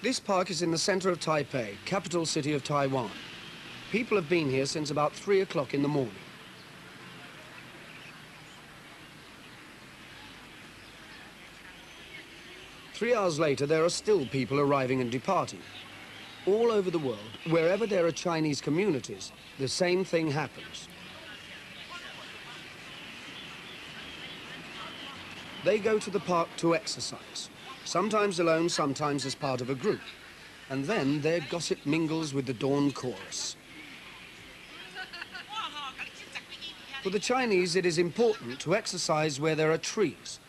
This park is in the center of Taipei, capital city of Taiwan. People have been here since about 3 o'clock in the morning. Three hours later, there are still people arriving and departing. All over the world, wherever there are Chinese communities, the same thing happens. They go to the park to exercise, sometimes alone, sometimes as part of a group. And then their gossip mingles with the dawn chorus. For the Chinese, it is important to exercise where there are trees.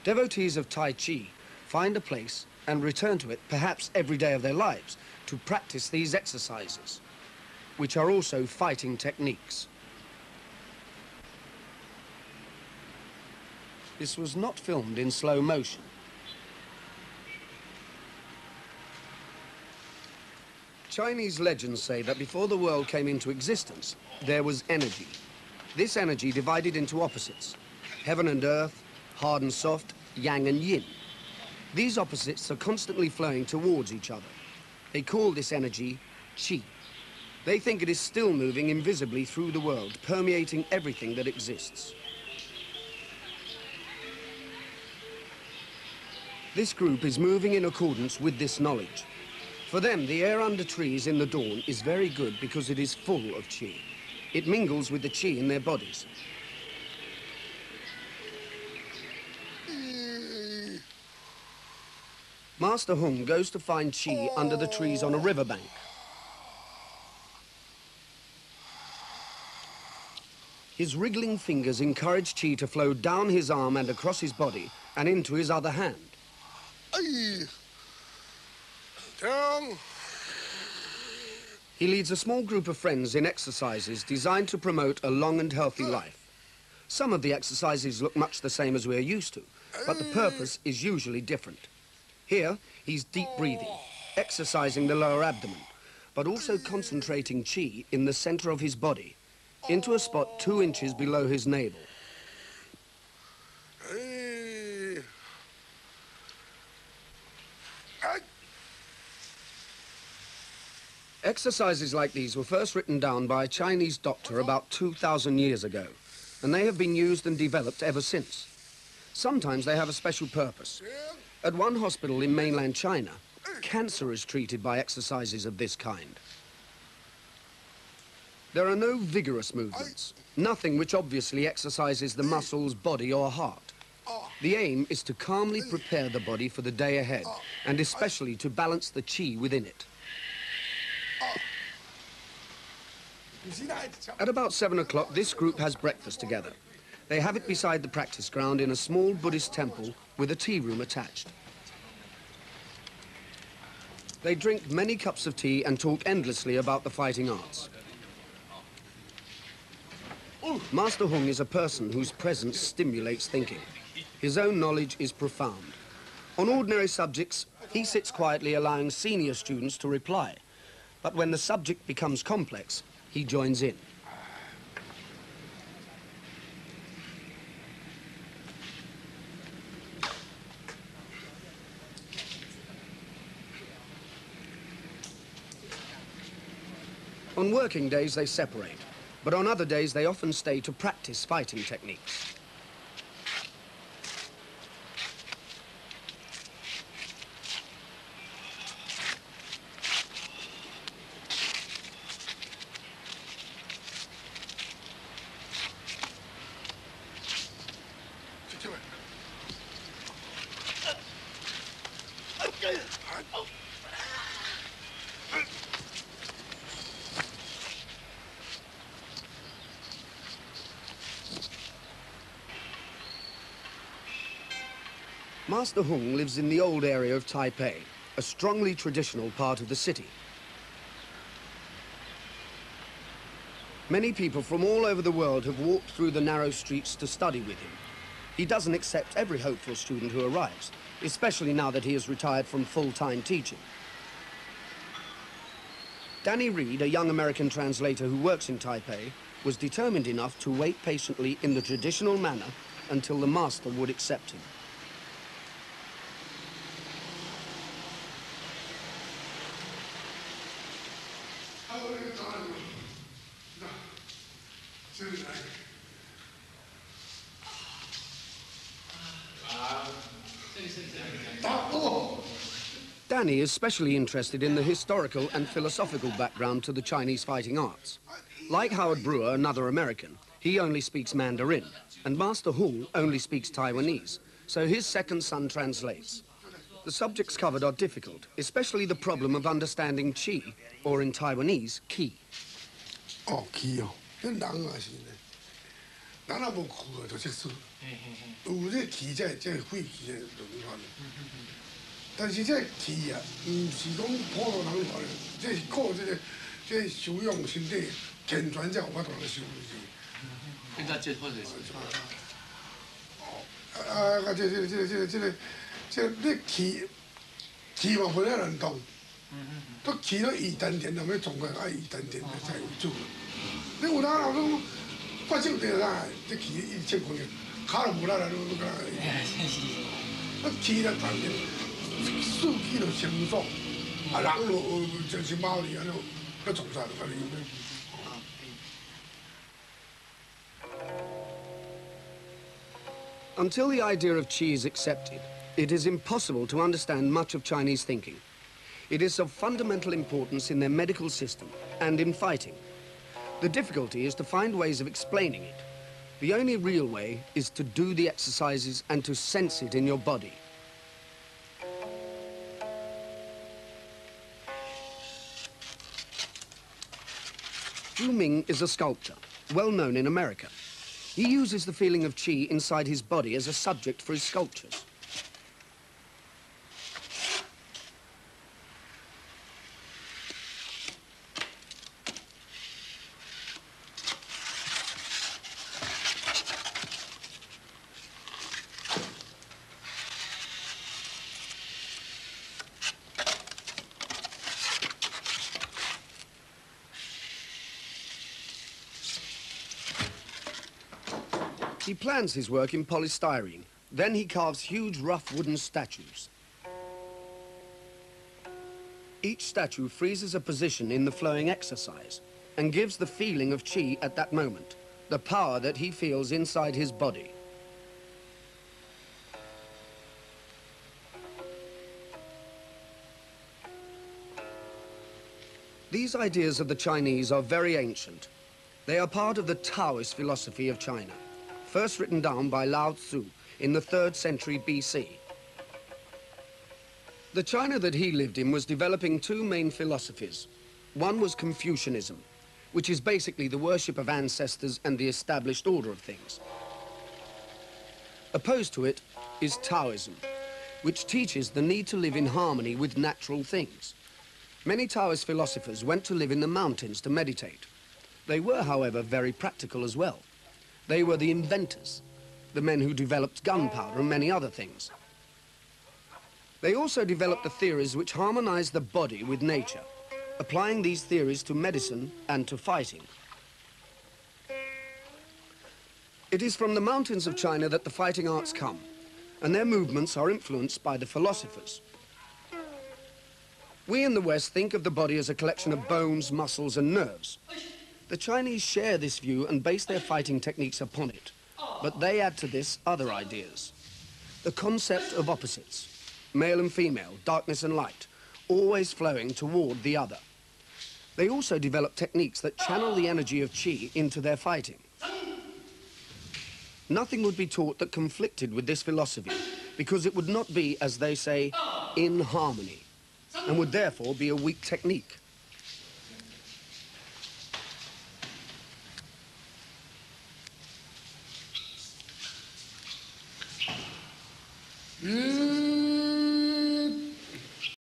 Devotees of Tai Chi find a place and return to it perhaps every day of their lives to practice these exercises, which are also fighting techniques. This was not filmed in slow motion. Chinese legends say that before the world came into existence, there was energy. This energy divided into opposites: heaven and earth, hard and soft, yang and yin. These opposites are constantly flowing towards each other. They call this energy qi. They think it is still moving invisibly through the world, permeating everything that exists. This group is moving in accordance with this knowledge. For them, the air under trees in the dawn is very good because it is full of qi. It mingles with the qi in their bodies. Master Hung goes to find qi under the trees on a riverbank. His wriggling fingers encourage qi to flow down his arm and across his body and into his other hand. He leads a small group of friends in exercises designed to promote a long and healthy life. Some of the exercises look much the same as we're used to, but the purpose is usually different. Here, he's deep breathing, exercising the lower abdomen, but also concentrating qi in the center of his body, into a spot 2 inches below his navel. Exercises like these were first written down by a Chinese doctor about 2,000 years ago, and they have been used and developed ever since. Sometimes they have a special purpose. At one hospital in mainland China, cancer is treated by exercises of this kind. There are no vigorous movements, nothing which obviously exercises the muscles, body or heart. The aim is to calmly prepare the body for the day ahead, and especially to balance the qi within it. At about 7 o'clock, this group has breakfast together. They have it beside the practice ground in a small Buddhist temple with a tea room attached. They drink many cups of tea and talk endlessly about the fighting arts. Master Hung is a person whose presence stimulates thinking. His own knowledge is profound. On ordinary subjects, he sits quietly allowing senior students to reply. But when the subject becomes complex, he joins in. On working days, they separate, but on other days, they often stay to practice fighting techniques. Master Hung lives in the old area of Taipei, a strongly traditional part of the city. Many people from all over the world have walked through the narrow streets to study with him. He doesn't accept every hopeful student who arrives, especially now that he is retired from full-time teaching. Danny Reed, a young American translator who works in Taipei, was determined enough to wait patiently in the traditional manner until the master would accept him. Danny is especially interested in the historical and philosophical background to the Chinese fighting arts. Like Howard Brewer, another American, he only speaks Mandarin, and Master Hall only speaks Taiwanese, so his second son translates. The subjects covered are difficult, especially the problem of understanding qi, or in Taiwanese, qi. Oh, qi, oh. 人啊是呢，人啊无去就识输，有这qi这废气的就法。但是这qi啊，唔是讲普通人法的，这是靠这修养身体，健全才有法度来修的。跟他结婚的时候。你气嘛不了难动，都气到二丹田，那么总归爱二丹田才有做。你有哪人讲发烧得啦？这气一千块，卡都无啦啦，都干。那气了丹田，士气就清爽，啊人就就是毛利啊，那从啥都可以。Until the idea of qi is accepted, it is impossible to understand much of Chinese thinking. It is of fundamental importance in their medical system and in fighting. The difficulty is to find ways of explaining it. The only real way is to do the exercises and to sense it in your body. Zhu Ming is a sculptor, well known in America. He uses the feeling of qi inside his body as a subject for his sculptures. He plans his work in polystyrene. Then he carves huge, rough wooden statues. Each statue freezes a position in the flowing exercise and gives the feeling of qi at that moment, the power that he feels inside his body. These ideas of the Chinese are very ancient. They are part of the Taoist philosophy of China, first written down by Lao Tzu in the 3rd century BC. The China that he lived in was developing two main philosophies. One was Confucianism, which is basically the worship of ancestors and the established order of things. Opposed to it is Taoism, which teaches the need to live in harmony with natural things. Many Taoist philosophers went to live in the mountains to meditate. They were, however, very practical as well. They were the inventors, the men who developed gunpowder and many other things. They also developed the theories which harmonized the body with nature, applying these theories to medicine and to fighting. It is from the mountains of China that the fighting arts come, and their movements are influenced by the philosophers. We in the West think of the body as a collection of bones, muscles, and nerves. The Chinese share this view and base their fighting techniques upon it, but they add to this other ideas. The concept of opposites, male and female, darkness and light, always flowing toward the other. They also develop techniques that channel the energy of qi into their fighting. Nothing would be taught that conflicted with this philosophy, because it would not be, as they say, in harmony, and would therefore be a weak technique.